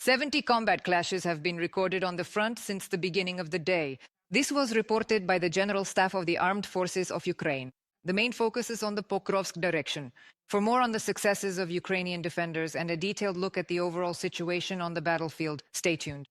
70 combat clashes have been recorded on the front since the beginning of the day. This was reported by the General Staff of the Armed Forces of Ukraine. The main focus is on the Pokrovsk direction. For more on the successes of Ukrainian defenders and a detailed look at the overall situation on the battlefield, stay tuned.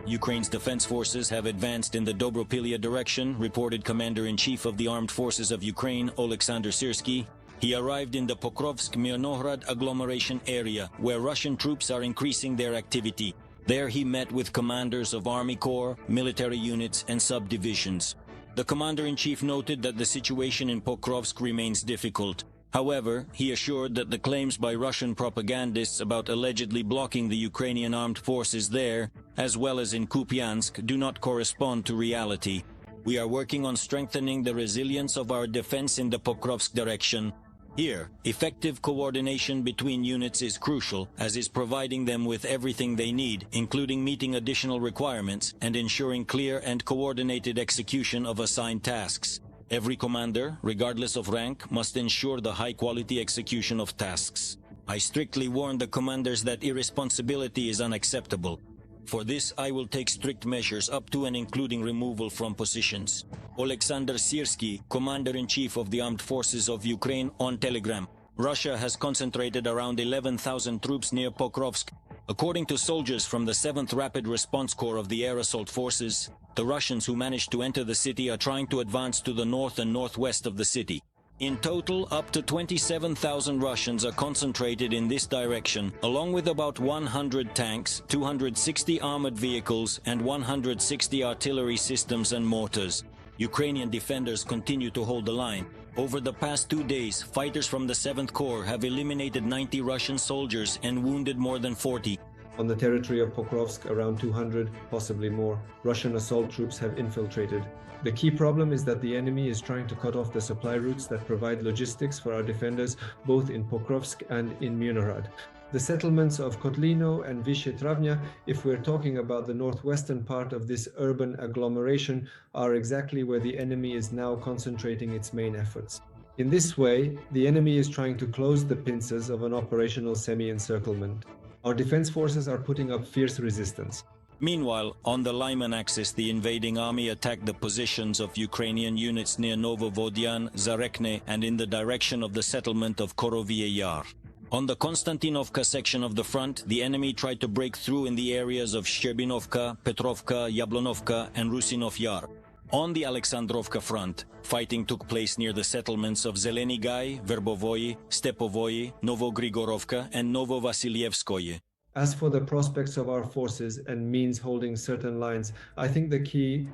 Ukraine's defense forces have advanced in the Dobrokillia direction, reported Commander-in-Chief of the Armed Forces of Ukraine, Oleksandr Syrskyi. He arrived in the Pokrovsk-Mirnohrad agglomeration area, where Russian troops are increasing their activity. There he met with commanders of Army Corps, military units, and subdivisions. The Commander-in-Chief noted that the situation in Pokrovsk remains difficult. However, he assured that the claims by Russian propagandists about allegedly blocking the Ukrainian armed forces there, as well as in Kupiansk, do not correspond to reality. We are working on strengthening the resilience of our defense in the Pokrovsk direction. Here, effective coordination between units is crucial, as is providing them with everything they need, including meeting additional requirements and ensuring clear and coordinated execution of assigned tasks. Every commander, regardless of rank, must ensure the high-quality execution of tasks. I strictly warn the commanders that irresponsibility is unacceptable. For this, I will take strict measures up to and including removal from positions. Oleksandr Syrskyi, Commander-in-Chief of the Armed Forces of Ukraine, on Telegram. Russia has concentrated around 11,000 troops near Pokrovsk. According to soldiers from the 7th Rapid Response Corps of the Air Assault Forces, the Russians who managed to enter the city are trying to advance to the north and northwest of the city. In total, up to 27,000 Russians are concentrated in this direction, along with about 100 tanks, 260 armored vehicles, and 160 artillery systems and mortars. Ukrainian defenders continue to hold the line. Over the past 2 days, fighters from the 7th Corps have eliminated 90 Russian soldiers and wounded more than 40. On the territory of Pokrovsk, around 200, possibly more, Russian assault troops have infiltrated. The key problem is that the enemy is trying to cut off the supply routes that provide logistics for our defenders, both in Pokrovsk and in Mirnohrad. The settlements of Kotlino and Vyshetravnya, if we're talking about the northwestern part of this urban agglomeration, are exactly where the enemy is now concentrating its main efforts. In this way, the enemy is trying to close the pincers of an operational semi-encirclement. Our defense forces are putting up fierce resistance. Meanwhile, on the Lyman axis, the invading army attacked the positions of Ukrainian units near Novovodyan, Zarekne, and in the direction of the settlement of Korovye Yar. On the Konstantinovka section of the front, the enemy tried to break through in the areas of Shcherbinovka, Petrovka, Yablonovka, and Rusinov Yar. On the Alexandrovka front, fighting took place near the settlements of Zeleny Gai, Verbovoye, Stepovoye, Novogrigorovka, and Novovasilievskoye. As for the prospects of our forces and means holding certain lines, I think the key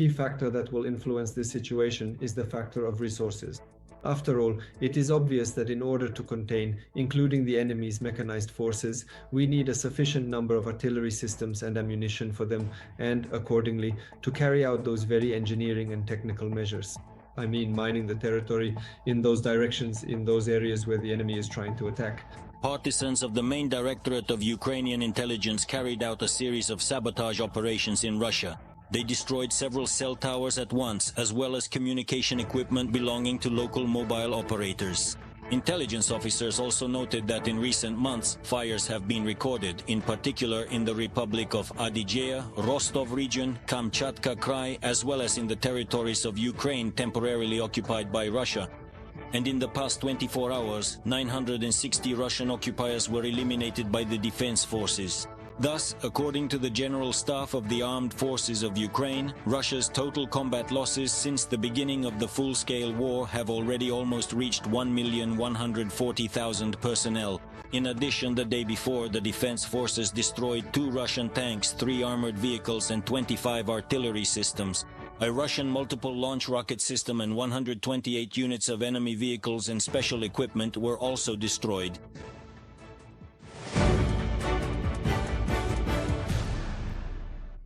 factor that will influence this situation is the factor of resources. After all, it is obvious that in order to contain, including the enemy's mechanized forces, we need a sufficient number of artillery systems and ammunition for them, and, accordingly, to carry out those very engineering and technical measures. I mean, mining the territory in those directions, in those areas where the enemy is trying to attack. Partisans of the main directorate of Ukrainian intelligence carried out a series of sabotage operations in Russia. They destroyed several cell towers at once, as well as communication equipment belonging to local mobile operators. Intelligence officers also noted that in recent months, fires have been recorded, in particular in the Republic of Adygea, Rostov region, Kamchatka Krai, as well as in the territories of Ukraine temporarily occupied by Russia. And in the past 24 hours, 960 Russian occupiers were eliminated by the defense forces. Thus, according to the General Staff of the Armed Forces of Ukraine, Russia's total combat losses since the beginning of the full-scale war have already almost reached 1,140,000 personnel. In addition, the day before, the defense forces destroyed 2 Russian tanks, 3 armored vehicles, and 25 artillery systems. A Russian multiple launch rocket system and 128 units of enemy vehicles and special equipment were also destroyed.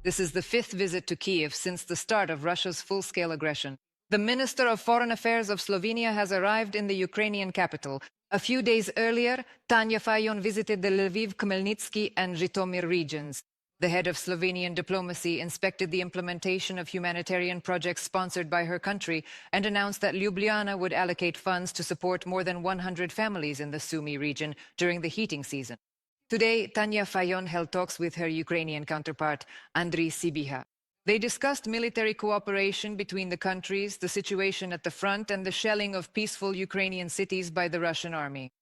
This is the 5th visit to Kiev since the start of Russia's full-scale aggression. The Minister of Foreign Affairs of Slovenia has arrived in the Ukrainian capital. A few days earlier, Tanya Fayon visited the Lviv, Khmelnytsky, and Zhytomyr regions. The head of Slovenian diplomacy inspected the implementation of humanitarian projects sponsored by her country and announced that Ljubljana would allocate funds to support more than 100 families in the Sumy region during the heating season. Today, Tanya Fajon held talks with her Ukrainian counterpart, Andriy Sibiha. They discussed military cooperation between the countries, the situation at the front, and the shelling of peaceful Ukrainian cities by the Russian army.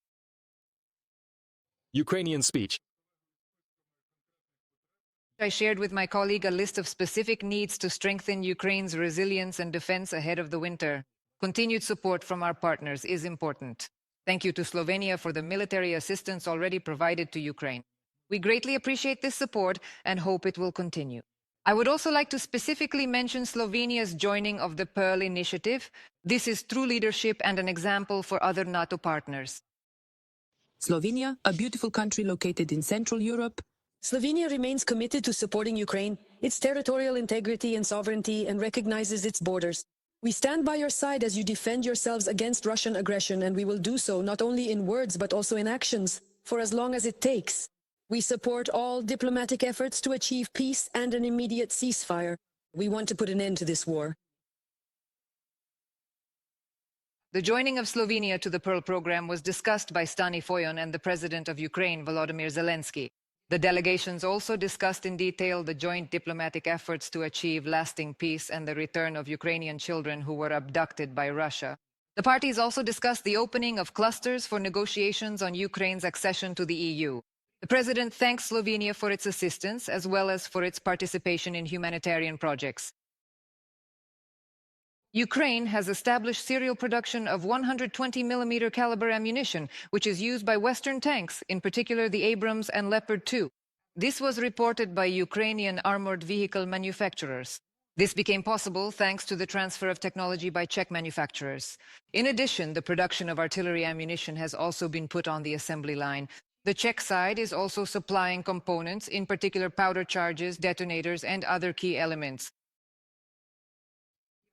Ukrainian speech. I shared with my colleague a list of specific needs to strengthen Ukraine's resilience and defense ahead of the winter. Continued support from our partners is important. Thank you to Slovenia for the military assistance already provided to Ukraine. We greatly appreciate this support and hope it will continue. I would also like to specifically mention Slovenia's joining of the Pearl Initiative. This is true leadership and an example for other NATO partners. Slovenia, a beautiful country located in Central Europe. Slovenia remains committed to supporting Ukraine, its territorial integrity and sovereignty, and recognizes its borders. We stand by your side as you defend yourselves against Russian aggression, and we will do so not only in words but also in actions, for as long as it takes. We support all diplomatic efforts to achieve peace and an immediate ceasefire. We want to put an end to this war. The joining of Slovenia to the Pearl program was discussed by Stani Fajon and the President of Ukraine, Volodymyr Zelensky. The delegations also discussed in detail the joint diplomatic efforts to achieve lasting peace and the return of Ukrainian children who were abducted by Russia. The parties also discussed the opening of clusters for negotiations on Ukraine's accession to the EU. The President thanks Slovenia for its assistance as well as for its participation in humanitarian projects. Ukraine has established serial production of 120mm caliber ammunition, which is used by Western tanks, in particular the Abrams and Leopard 2. This was reported by Ukrainian armored vehicle manufacturers. This became possible thanks to the transfer of technology by Czech manufacturers. In addition, the production of artillery ammunition has also been put on the assembly line. The Czech side is also supplying components, in particular powder charges, detonators, and other key elements.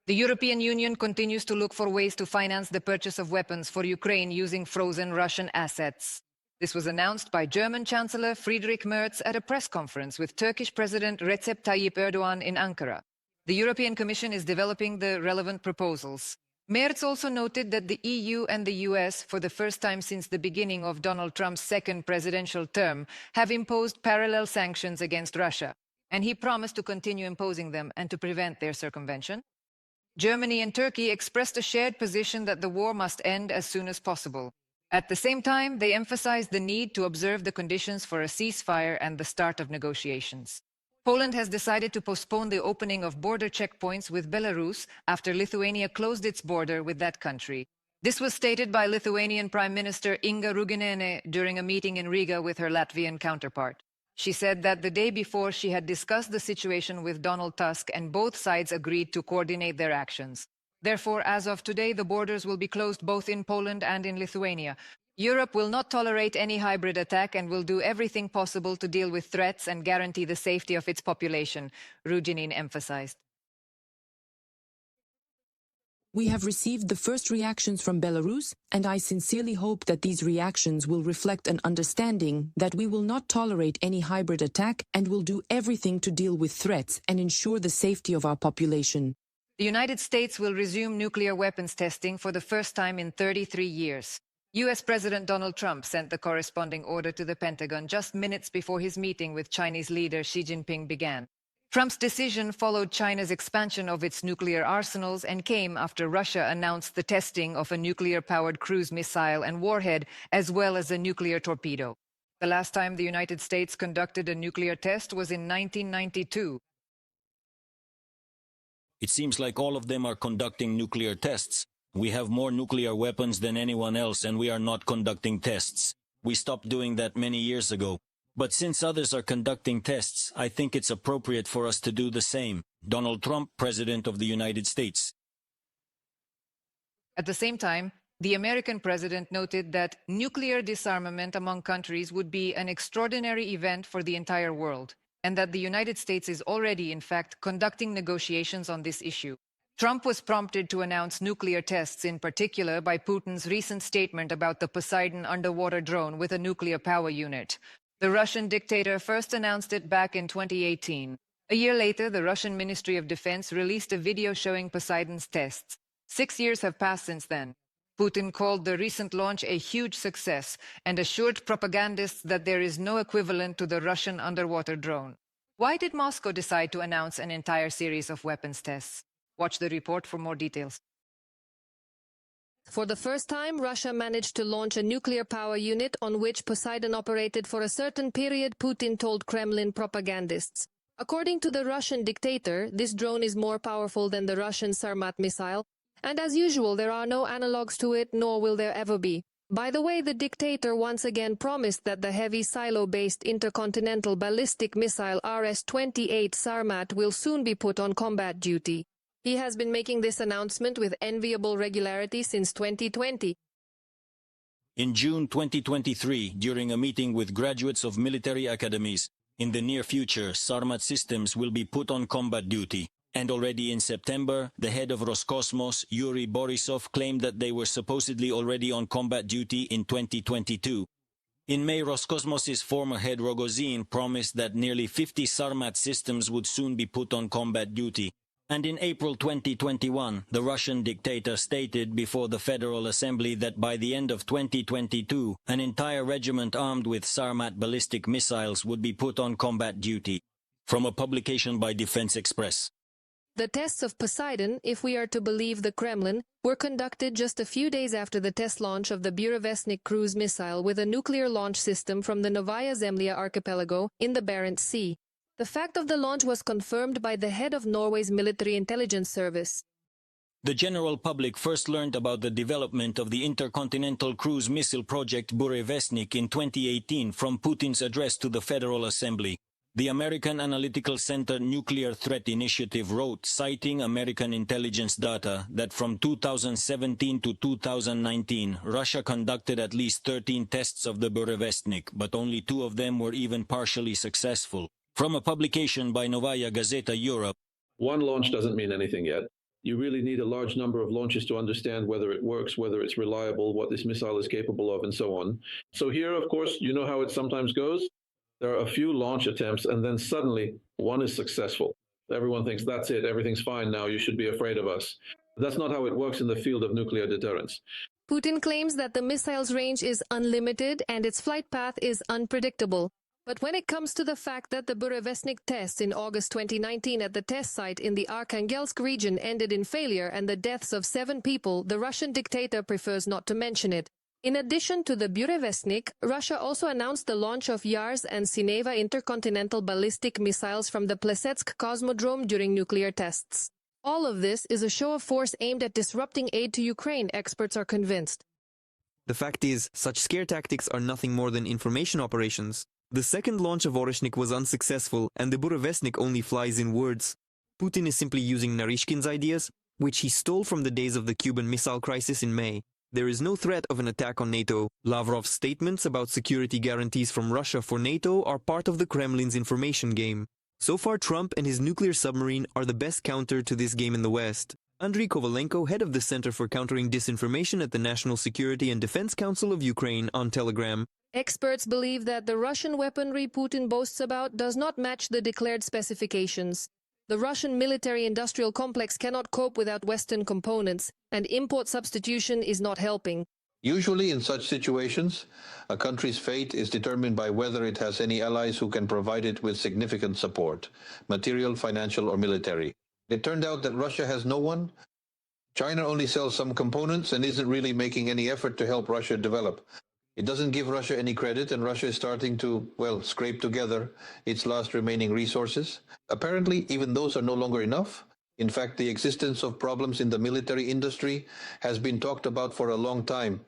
The European Union continues to look for ways to finance the purchase of weapons for Ukraine using frozen Russian assets. This was announced by German Chancellor Friedrich Merz at a press conference with Turkish President Recep Tayyip Erdogan in Ankara. The European Commission is developing the relevant proposals. Merz also noted that the EU and the US, for the first time since the beginning of Donald Trump's second presidential term, have imposed parallel sanctions against Russia, and he promised to continue imposing them and to prevent their circumvention. Germany and Turkey expressed a shared position that the war must end as soon as possible. At the same time, they emphasized the need to observe the conditions for a ceasefire and the start of negotiations. Poland has decided to postpone the opening of border checkpoints with Belarus after Lithuania closed its border with that country. This was stated by Lithuanian Prime Minister Inga Rugienė during a meeting in Riga with her Latvian counterpart. She said that the day before she had discussed the situation with Donald Tusk and both sides agreed to coordinate their actions. Therefore, as of today, the borders will be closed both in Poland and in Lithuania. Europe will not tolerate any hybrid attack and will do everything possible to deal with threats and guarantee the safety of its population, Rugienė emphasized. We have received the first reactions from Belarus, and I sincerely hope that these reactions will reflect an understanding that we will not tolerate any hybrid attack and will do everything to deal with threats and ensure the safety of our population. The United States will resume nuclear weapons testing for the first time in 33 years. US President Donald Trump sent the corresponding order to the Pentagon just minutes before his meeting with Chinese leader Xi Jinping began. Trump's decision followed China's expansion of its nuclear arsenals and came after Russia announced the testing of a nuclear-powered cruise missile and warhead, as well as a nuclear torpedo. The last time the United States conducted a nuclear test was in 1992. It seems like all of them are conducting nuclear tests. We have more nuclear weapons than anyone else, and we are not conducting tests. We stopped doing that many years ago. But since others are conducting tests, I think it's appropriate for us to do the same. Donald Trump, President of the United States. At the same time, the American president noted that nuclear disarmament among countries would be an extraordinary event for the entire world, and that the United States is already, in fact, conducting negotiations on this issue. Trump was prompted to announce nuclear tests, in particular by Putin's recent statement about the Poseidon underwater drone with a nuclear power unit. The Russian dictator first announced it back in 2018. A year later, the Russian Ministry of Defense released a video showing Poseidon's tests. 6 years have passed since then. Putin called the recent launch a huge success and assured propagandists that there is no equivalent to the Russian underwater drone. Why did Moscow decide to announce an entire series of weapons tests? Watch the report for more details. For the first time, Russia managed to launch a nuclear power unit on which Poseidon operated for a certain period, Putin told Kremlin propagandists. According to the Russian dictator, this drone is more powerful than the Russian Sarmat missile, and as usual, there are no analogues to it, nor will there ever be. By the way, the dictator once again promised that the heavy silo-based intercontinental ballistic missile RS-28 Sarmat will soon be put on combat duty. He has been making this announcement with enviable regularity since 2020. In June 2023, during a meeting with graduates of military academies, in the near future, Sarmat systems will be put on combat duty. And already in September, the head of Roscosmos, Yuri Borisov, claimed that they were supposedly already on combat duty in 2022. In May, Roscosmos's former head Rogozin promised that nearly 50 Sarmat systems would soon be put on combat duty. And in April 2021, the Russian dictator stated before the Federal Assembly that by the end of 2022, an entire regiment armed with Sarmat ballistic missiles would be put on combat duty. From a publication by Defense Express. The tests of Poseidon, if we are to believe the Kremlin, were conducted just a few days after the test launch of the Burevestnik cruise missile with a nuclear launch system from the Novaya Zemlya archipelago in the Barents Sea. The fact of the launch was confirmed by the head of Norway's military intelligence service. The general public first learned about the development of the intercontinental cruise missile project Burevestnik in 2018 from Putin's address to the Federal Assembly. The American Analytical Center Nuclear Threat Initiative wrote, citing American intelligence data, that from 2017 to 2019, Russia conducted at least 13 tests of the Burevestnik, but only 2 of them were even partially successful. From a publication by Novaya Gazeta Europe. One launch doesn't mean anything yet. You really need a large number of launches to understand whether it works, whether it's reliable, what this missile is capable of, and so on. So here, of course, you know how it sometimes goes. There are a few launch attempts, and then suddenly one is successful. Everyone thinks, that's it, everything's fine now, you should be afraid of us. That's not how it works in the field of nuclear deterrence. Putin claims that the missile's range is unlimited and its flight path is unpredictable. But when it comes to the fact that the Burevestnik tests in August 2019 at the test site in the Arkhangelsk region ended in failure and the deaths of 7 people, the Russian dictator prefers not to mention it. In addition to the Burevestnik, Russia also announced the launch of Yars and Sineva intercontinental ballistic missiles from the Plesetsk Cosmodrome during nuclear tests. All of this is a show of force aimed at disrupting aid to Ukraine, experts are convinced. The fact is, such scare tactics are nothing more than information operations. The second launch of Oreshnik was unsuccessful, and the Burevestnik only flies in words. Putin is simply using Narishkin's ideas, which he stole from the days of the Cuban Missile Crisis in May. There is no threat of an attack on NATO. Lavrov's statements about security guarantees from Russia for NATO are part of the Kremlin's information game. So far, Trump and his nuclear submarine are the best counter to this game in the West. Andriy Kovalenko, head of the Center for Countering Disinformation at the National Security and Defense Council of Ukraine, on Telegram. Experts believe that the Russian weaponry Putin boasts about does not match the declared specifications. The Russian military-industrial complex cannot cope without Western components, and import substitution is not helping. Usually in such situations, a country's fate is determined by whether it has any allies who can provide it with significant support, material, financial, or military. It turned out that Russia has no one. China only sells some components and isn't really making any effort to help Russia develop. It doesn't give Russia any credit, and Russia is starting to, well, scrape together its last remaining resources. Apparently, even those are no longer enough. In fact, the existence of problems in the military industry has been talked about for a long time.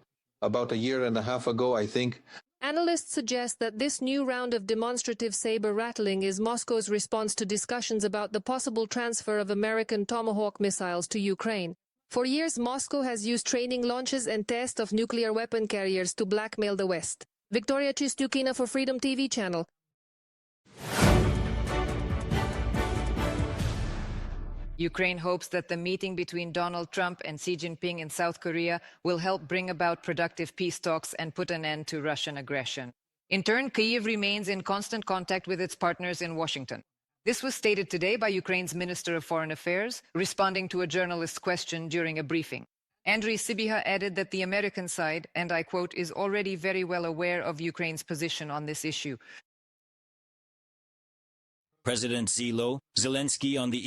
About a year and a half ago, I think. Analysts suggest that this new round of demonstrative saber rattling is Moscow's response to discussions about the possible transfer of American Tomahawk missiles to Ukraine. For years, Moscow has used training launches and tests of nuclear weapon carriers to blackmail the West. Victoria Chistukina for Freedom TV channel. Ukraine hopes that the meeting between Donald Trump and Xi Jinping in South Korea will help bring about productive peace talks and put an end to Russian aggression. In turn, Kyiv remains in constant contact with its partners in Washington. This was stated today by Ukraine's Minister of Foreign Affairs, responding to a journalist's question during a briefing. Andriy Sybiha added that the American side, and I quote, is already very well aware of Ukraine's position on this issue. President Zelensky on the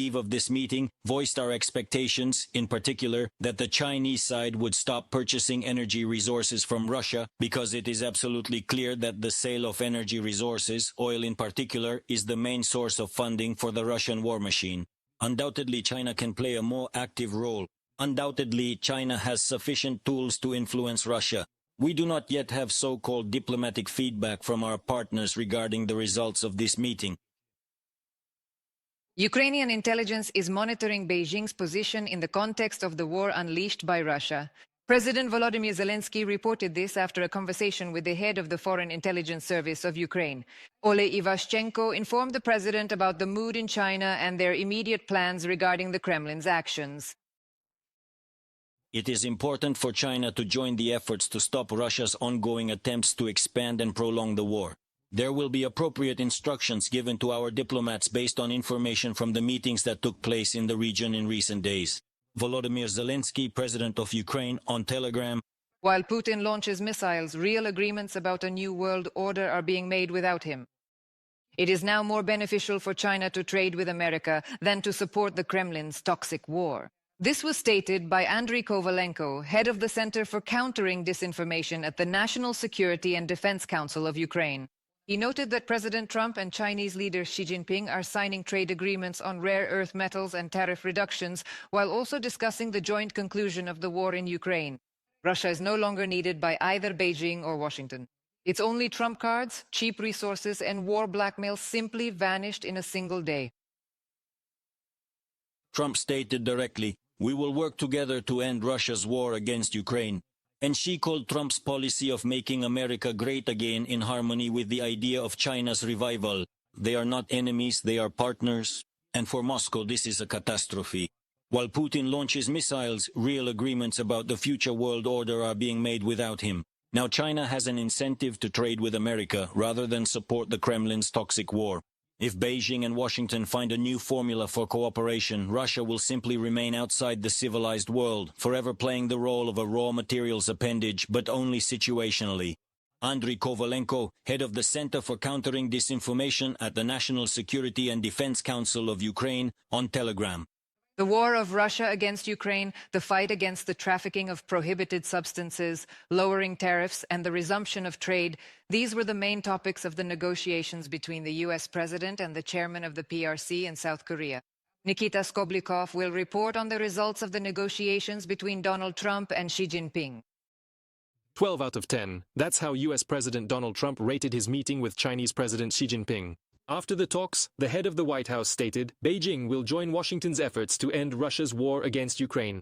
eve of this meeting voiced our expectations, in particular, that the Chinese side would stop purchasing energy resources from Russia because it is absolutely clear that the sale of energy resources, oil in particular, is the main source of funding for the Russian war machine. Undoubtedly, China can play a more active role. Undoubtedly, China has sufficient tools to influence Russia. We do not yet have so-called diplomatic feedback from our partners regarding the results of this meeting. Ukrainian intelligence is monitoring Beijing's position in the context of the war unleashed by Russia. President Volodymyr Zelensky reported this after a conversation with the head of the Foreign Intelligence Service of Ukraine. Ole Ivashchenko informed the president about the mood in China and their immediate plans regarding the Kremlin's actions. It is important for China to join the efforts to stop Russia's ongoing attempts to expand and prolong the war. There will be appropriate instructions given to our diplomats based on information from the meetings that took place in the region in recent days. Volodymyr Zelensky, President of Ukraine, on Telegram. While Putin launches missiles, real agreements about a new world order are being made without him. It is now more beneficial for China to trade with America than to support the Kremlin's toxic war. This was stated by Andriy Kovalenko, head of the Center for Countering Disinformation at the National Security and Defense Council of Ukraine. He noted that President Trump and Chinese leader Xi Jinping are signing trade agreements on rare earth metals and tariff reductions, while also discussing the joint conclusion of the war in Ukraine. Russia is no longer needed by either Beijing or Washington. Its only trump cards, cheap resources, and war blackmail simply vanished in a single day. Trump stated directly, "We will work together to end Russia's war against Ukraine." And Xi called Trump's policy of making America great again in harmony with the idea of China's revival. They are not enemies, they are partners. And for Moscow, this is a catastrophe. While Putin launches missiles, real agreements about the future world order are being made without him. Now China has an incentive to trade with America rather than support the Kremlin's toxic war. If Beijing and Washington find a new formula for cooperation, Russia will simply remain outside the civilized world, forever playing the role of a raw materials appendage, but only situationally. Andriy Kovalenko, head of the Center for Countering Disinformation at the National Security and Defense Council of Ukraine, on Telegram. The war of Russia against Ukraine, the fight against the trafficking of prohibited substances, lowering tariffs, and the resumption of trade, these were the main topics of the negotiations between the US president and the chairman of the PRC in South Korea. Nikita Skoblikov will report on the results of the negotiations between Donald Trump and Xi Jinping. 12 out of 10. That's how US President Donald Trump rated his meeting with Chinese President Xi Jinping. After the talks, the head of the White House stated, Beijing will join Washington's efforts to end Russia's war against Ukraine.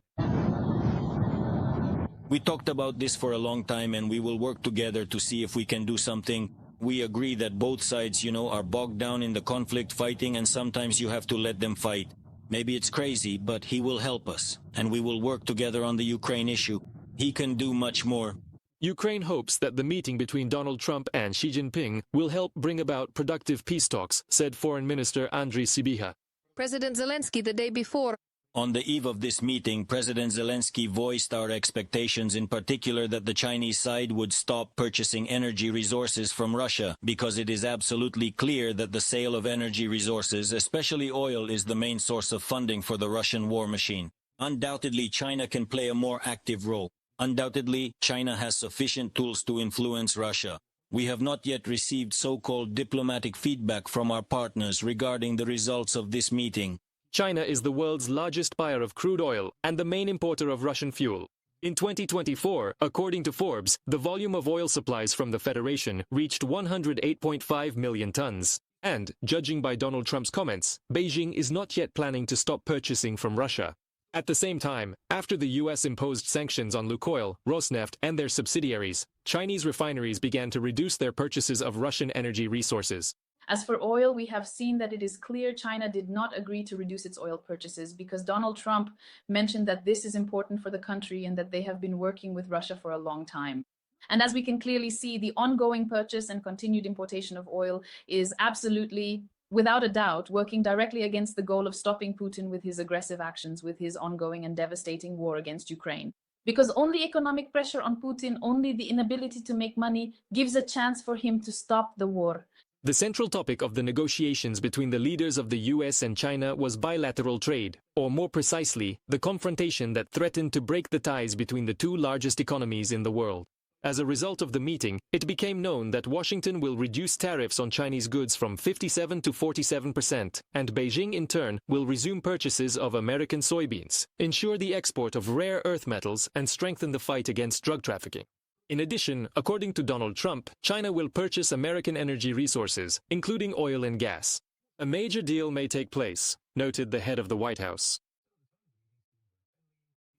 We talked about this for a long time and we will work together to see if we can do something. We agree that both sides, are bogged down in the conflict fighting and sometimes you have to let them fight. Maybe it's crazy, but he will help us. And we will work together on the Ukraine issue. He can do much more. Ukraine hopes that the meeting between Donald Trump and Xi Jinping will help bring about productive peace talks, said Foreign Minister Andriy Sybiha. President Zelensky the day before. On the eve of this meeting, President Zelensky voiced our expectations, in particular that the Chinese side would stop purchasing energy resources from Russia, because it is absolutely clear that the sale of energy resources, especially oil, is the main source of funding for the Russian war machine. Undoubtedly, China can play a more active role. Undoubtedly, China has sufficient tools to influence Russia. We have not yet received so-called diplomatic feedback from our partners regarding the results of this meeting. China is the world's largest buyer of crude oil and the main importer of Russian fuel. In 2024, according to Forbes, the volume of oil supplies from the Federation reached 108.5 million tons. And, judging by Donald Trump's comments, Beijing is not yet planning to stop purchasing from Russia. At the same time, after the U.S. imposed sanctions on Lukoil, Rosneft, and their subsidiaries, Chinese refineries began to reduce their purchases of Russian energy resources. As for oil, we have seen that it is clear China did not agree to reduce its oil purchases because Donald Trump mentioned that this is important for the country and that they have been working with Russia for a long time. And as we can clearly see, the ongoing purchase and continued importation of oil is absolutely, without a doubt, working directly against the goal of stopping Putin with his aggressive actions, with his ongoing and devastating war against Ukraine. Because only economic pressure on Putin, only the inability to make money gives a chance for him to stop the war. The central topic of the negotiations between the leaders of the US and China was bilateral trade, or more precisely, the confrontation that threatened to break the ties between the two largest economies in the world. As a result of the meeting, it became known that Washington will reduce tariffs on Chinese goods from 57% to 47%, and Beijing in turn will resume purchases of American soybeans, ensure the export of rare earth metals, and strengthen the fight against drug trafficking. In addition, according to Donald Trump, China will purchase American energy resources, including oil and gas. A major deal may take place, noted the head of the White House.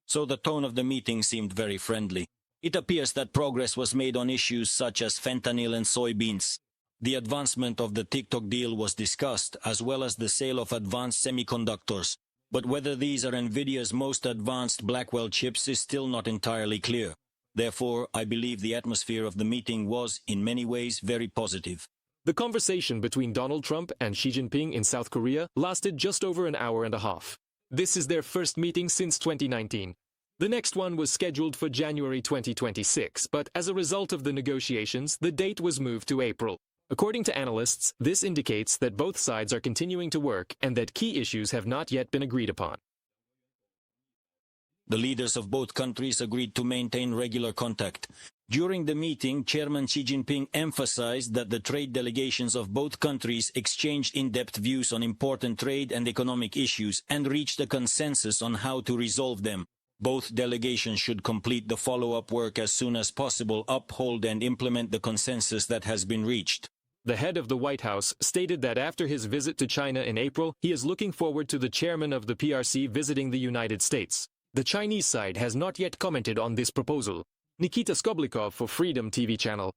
So the tone of the meeting seemed very friendly. It appears that progress was made on issues such as fentanyl and soybeans. The advancement of the TikTok deal was discussed, as well as the sale of advanced semiconductors. But whether these are NVIDIA's most advanced Blackwell chips is still not entirely clear. Therefore, I believe the atmosphere of the meeting was, in many ways, very positive. The conversation between Donald Trump and Xi Jinping in South Korea lasted just over an hour and a half. This is their first meeting since 2019. The next one was scheduled for January 2026, but as a result of the negotiations, the date was moved to April. According to analysts, this indicates that both sides are continuing to work and that key issues have not yet been agreed upon. The leaders of both countries agreed to maintain regular contact. During the meeting, Chairman Xi Jinping emphasized that the trade delegations of both countries exchanged in-depth views on important trade and economic issues and reached a consensus on how to resolve them. Both delegations should complete the follow-up work as soon as possible, uphold and implement the consensus that has been reached. The head of the White House stated that after his visit to China in April, he is looking forward to the chairman of the PRC visiting the United States. The Chinese side has not yet commented on this proposal. Nikita Skoblikov for Freedom TV channel.